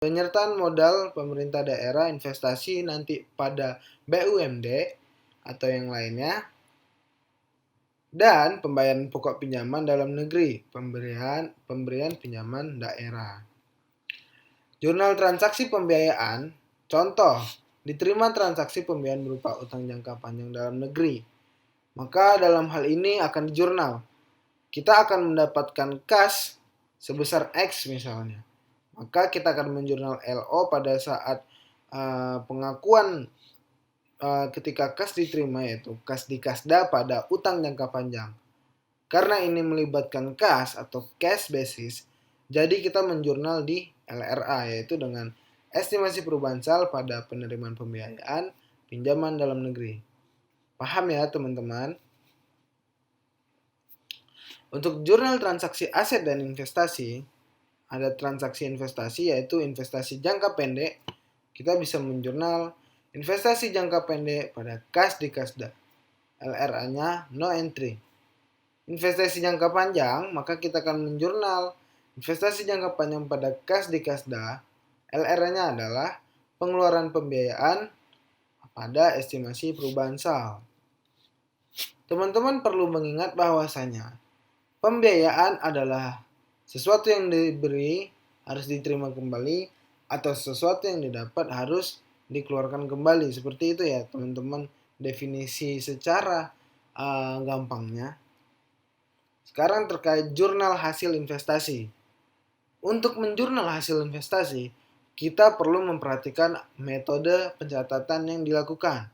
Penyertaan modal pemerintah daerah investasi nanti pada BUMD atau yang lainnya, dan pembayaran pokok pinjaman dalam negeri, pemberian pinjaman daerah. Jurnal transaksi pembiayaan, contoh, diterima transaksi pembiayaan berupa utang jangka panjang dalam negeri. Maka dalam hal ini akan dijurnal. Kita akan mendapatkan kas sebesar X misalnya. Maka kita akan menjurnal LO pada saat pengakuan ketika kas diterima, yaitu kas di kasda pada utang jangka panjang. Karena ini melibatkan kas atau cash basis, jadi kita menjurnal di LRA, yaitu dengan estimasi perubahan sal pada penerimaan pembiayaan pinjaman dalam negeri. Paham ya teman-teman? Untuk jurnal transaksi aset dan investasi, ada transaksi investasi yaitu investasi jangka pendek. Kita bisa menjurnal investasi jangka pendek pada kas di kasda. LRA-nya no entry. Investasi jangka panjang, maka kita akan menjurnal investasi jangka panjang pada kas di kasda. LRA-nya adalah pengeluaran pembiayaan pada estimasi perubahan sal. Teman-teman perlu mengingat bahwasanya pembiayaan adalah sesuatu yang diberi harus diterima kembali atau sesuatu yang didapat harus dikeluarkan kembali. Seperti itu ya teman-teman, definisi secara gampangnya. Sekarang terkait jurnal hasil investasi. Untuk menjurnal hasil investasi, kita perlu memperhatikan metode pencatatan yang dilakukan.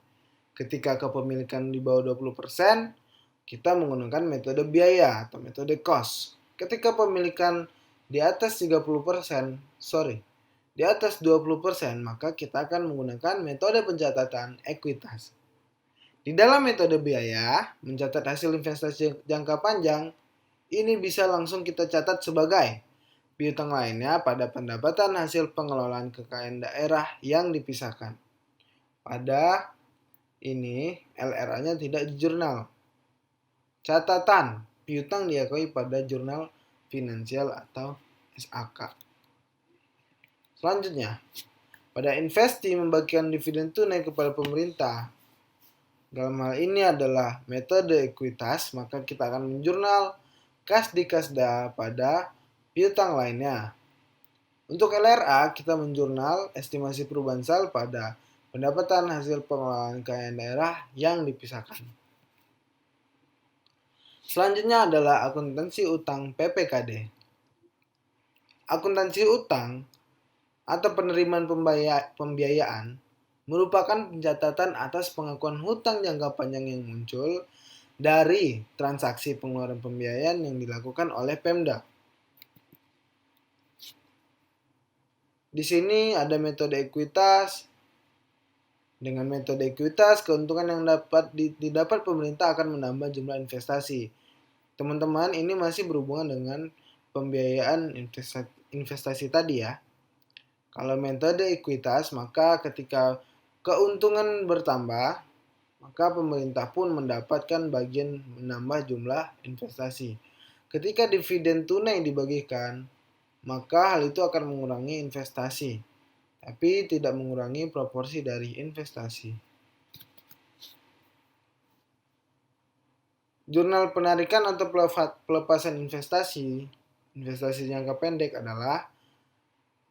Ketika kepemilikan di bawah 20%, kita menggunakan metode biaya atau metode cost. Ketika pemilikan di atas 30%, di atas 20%, maka kita akan menggunakan metode pencatatan ekuitas. Di dalam metode biaya, mencatat hasil investasi jangka panjang, ini bisa langsung kita catat sebagai piutang lainnya pada pendapatan hasil pengelolaan kekayaan daerah yang dipisahkan. Pada ini, LRA-nya tidak dijurnal. Catatan, piutang diakui pada jurnal finansial atau SAK. Selanjutnya, pada investi membagikan dividen tunai kepada pemerintah. Dalam hal ini adalah metode ekuitas, maka kita akan menjurnal kas di kasda pada piutang lainnya. Untuk LRA, kita menjurnal estimasi perubahan sal pada pendapatan hasil pengelolaan kekayaan daerah yang dipisahkan. Selanjutnya adalah akuntansi utang PPKD. Akuntansi utang atau penerimaan pembiayaan merupakan pencatatan atas pengakuan hutang jangka panjang yang muncul dari transaksi pengeluaran pembiayaan yang dilakukan oleh Pemda. Di sini ada metode ekuitas. Dengan metode ekuitas, keuntungan yang didapat pemerintah akan menambah jumlah investasi. Teman-teman, ini masih berhubungan dengan pembiayaan investasi tadi ya. Kalau metode ekuitas, maka ketika keuntungan bertambah, maka pemerintah pun mendapatkan bagian menambah jumlah investasi. Ketika dividen tunai dibagikan, maka hal itu akan mengurangi investasi, tapi tidak mengurangi proporsi dari investasi. Jurnal penarikan atau pelepasan investasi jangka pendek adalah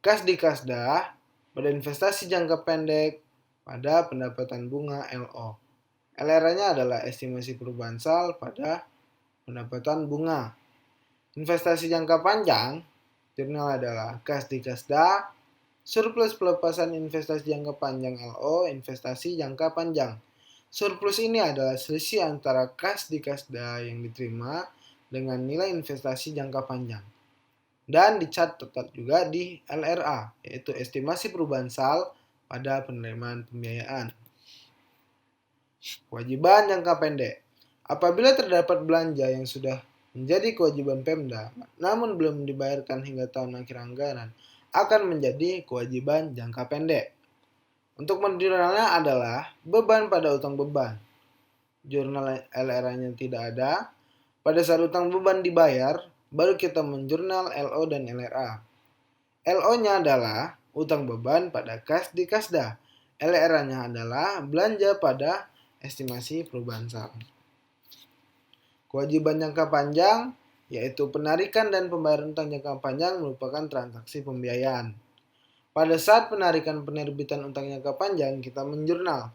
kas di kasda pada investasi jangka pendek pada pendapatan bunga LO. LR-nya adalah estimasi perubahan sal pada pendapatan bunga. Investasi jangka panjang, jurnal adalah kas di kasda, surplus pelepasan investasi jangka panjang LO, investasi jangka panjang. Surplus ini adalah selisih antara kas di kasda yang diterima dengan nilai investasi jangka panjang. Dan dicatat juga di LRA, yaitu estimasi perubahan sal pada penerimaan pembiayaan. Kewajiban jangka pendek. Apabila terdapat belanja yang sudah menjadi kewajiban Pemda, namun belum dibayarkan hingga tahun akhir anggaran, akan menjadi kewajiban jangka pendek. Untuk menjurnalnya adalah beban pada utang beban. Jurnal LRA-nya tidak ada. Pada saat utang beban dibayar, baru kita menjurnal LO dan LRA. LO-nya adalah utang beban pada kas di Kasda. LR-nya adalah belanja pada estimasi perubahan sal. Kewajiban jangka panjang yaitu penarikan dan pembayaran utang jangka panjang merupakan transaksi pembiayaan. Pada saat penarikan penerbitan utang jangka panjang, kita menjurnal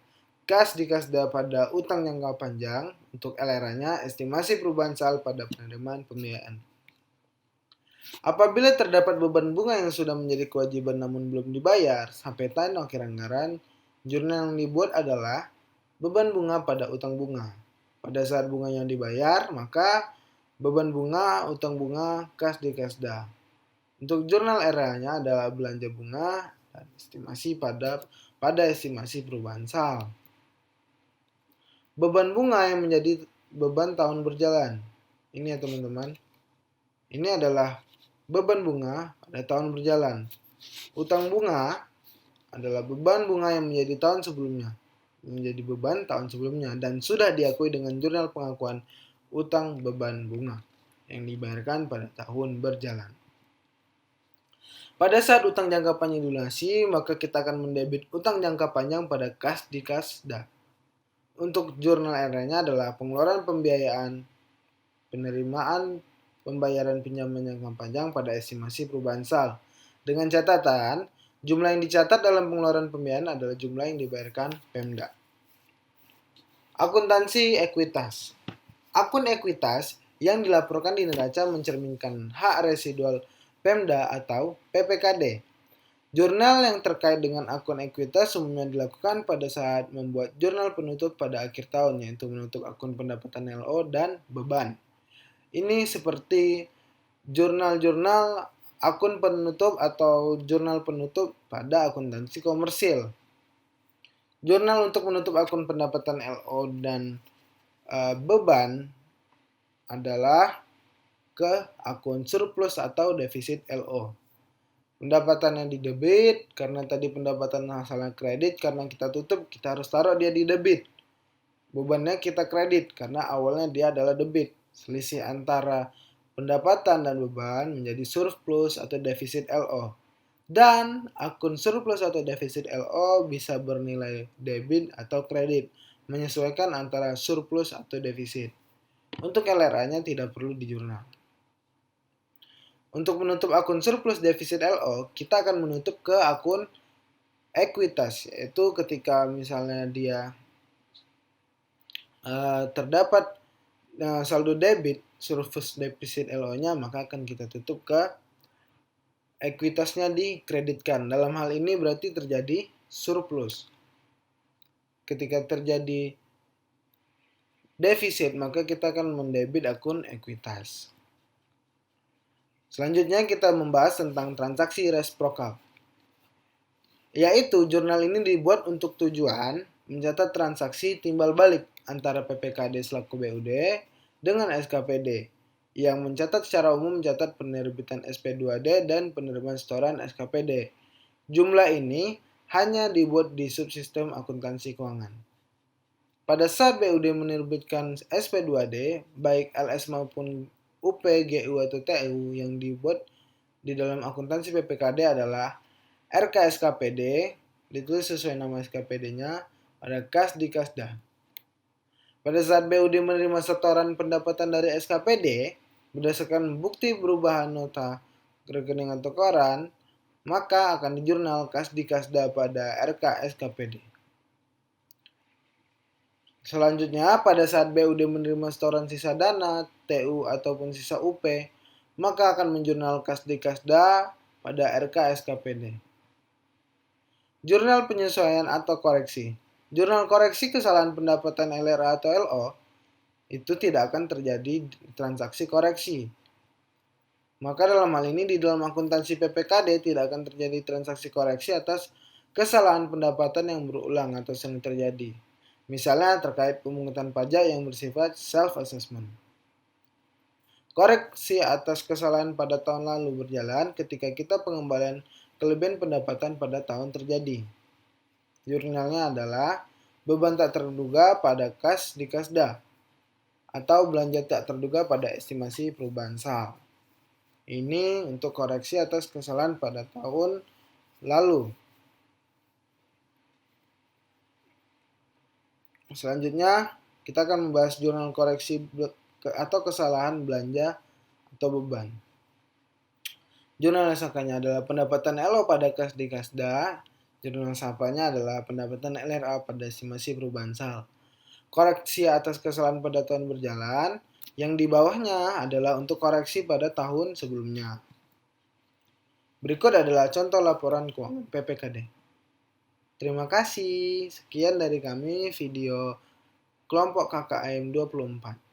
kas di Kasda pada utang jangka panjang untuk LR-nya estimasi perubahan sal pada penerimaan pembiayaan. Apabila terdapat beban bunga yang sudah menjadi kewajiban namun belum dibayar sampai tanggal akhir anggaran, jurnal yang dibuat adalah beban bunga pada utang bunga. Pada saat bunganya dibayar, maka beban bunga, utang bunga, kas di Kasda. Untuk jurnal RA-nya adalah belanja bunga dan estimasi pada estimasi perubahan sal. Beban bunga yang menjadi beban tahun berjalan. Ini ya teman-teman. Ini adalah beban bunga pada tahun berjalan. Utang bunga adalah beban bunga yang menjadi tahun sebelumnya. Menjadi beban tahun sebelumnya dan sudah diakui dengan jurnal pengakuan utang beban bunga yang dibayarkan pada tahun berjalan. Pada saat utang jangka panjang dilunasi, maka kita akan mendebit utang jangka panjang pada kas di Kasda. Untuk jurnal RA-nya adalah pengeluaran pembiayaan, penerimaan pembayaran pinjaman jangka panjang pada estimasi perubahan sal. Dengan catatan, jumlah yang dicatat dalam pengeluaran pembiayaan adalah jumlah yang dibayarkan Pemda. Akuntansi ekuitas. Akun ekuitas yang dilaporkan di neraca mencerminkan hak residual Pemda atau PPKD. Jurnal yang terkait dengan akun ekuitas umumnya dilakukan pada saat membuat jurnal penutup pada akhir tahun, yaitu menutup akun pendapatan LO dan beban. Ini seperti jurnal-jurnal akun penutup atau jurnal penutup pada akuntansi komersil. Jurnal untuk menutup akun pendapatan LO dan beban adalah ke akun surplus atau defisit LO. Pendapatan yang didebit, karena tadi pendapatan asalnya kredit, karena kita tutup, kita harus taruh dia di debit. Bebannya kita kredit, karena awalnya dia adalah debit. Selisih antara pendapatan dan beban menjadi surplus atau defisit LO. Dan akun surplus atau defisit LO bisa bernilai debit atau kredit, menyesuaikan antara surplus atau defisit. Untuk LRA-nya tidak perlu dijurnal. Untuk menutup akun surplus defisit LO, kita akan menutup ke akun ekuitas, yaitu ketika misalnya dia terdapat saldo debit surplus defisit LO-nya, maka akan kita tutup ke ekuitasnya dikreditkan. Dalam hal ini berarti terjadi surplus. Ketika terjadi defisit, maka kita akan mendebit akun ekuitas. Selanjutnya kita membahas tentang transaksi resiprokal. Yaitu jurnal ini dibuat untuk tujuan mencatat transaksi timbal balik antara PPKD selaku BUD dengan SKPD yang mencatat secara umum mencatat penerbitan SP2D dan penerimaan setoran SKPD. Jumlah ini hanya dibuat di subsistem akuntansi keuangan. Pada saat BUD menerbitkan SP2D, baik LS maupun UP, GU atau TU yang dibuat di dalam akuntansi PPKD adalah RK-SKPD, ditulis sesuai nama SKPD-nya, pada kas di Kasda. Pada saat BUD menerima setoran pendapatan dari SKPD, berdasarkan bukti perubahan nota rekening atau koran, maka akan dijurnal kas di Kasda pada RK-SKPD. Selanjutnya, pada saat BUD menerima setoran sisa dana, TU ataupun sisa UP, maka akan menjurnal kas di Kasda pada RK-SKPD. Jurnal penyesuaian atau koreksi. Jurnal koreksi kesalahan pendapatan LRA atau LO itu tidak akan terjadi transaksi koreksi. Maka dalam hal ini di dalam akuntansi PPKD tidak akan terjadi transaksi koreksi atas kesalahan pendapatan yang berulang atau sering terjadi. Misalnya terkait pemungutan pajak yang bersifat self-assessment. Koreksi atas kesalahan pada tahun lalu berjalan ketika kita pengembalian kelebihan pendapatan pada tahun terjadi. Jurnalnya adalah beban tak terduga pada kas di Kasda atau belanja tak terduga pada estimasi perubahan sal. Ini untuk koreksi atas kesalahan pada tahun lalu. Selanjutnya, kita akan membahas jurnal koreksi atau kesalahan belanja atau beban. Jurnal SHK-nya adalah pendapatan LO pada kas di Kasda. Jurnal SAPA-nya adalah pendapatan LRA pada estimasi perubahan sal. Koreksi atas kesalahan pada tahun berjalan. Yang di bawahnya adalah untuk koreksi pada tahun sebelumnya. Berikut adalah contoh laporan keuangan PPKD. Terima kasih. Sekian dari kami video kelompok KKM 24.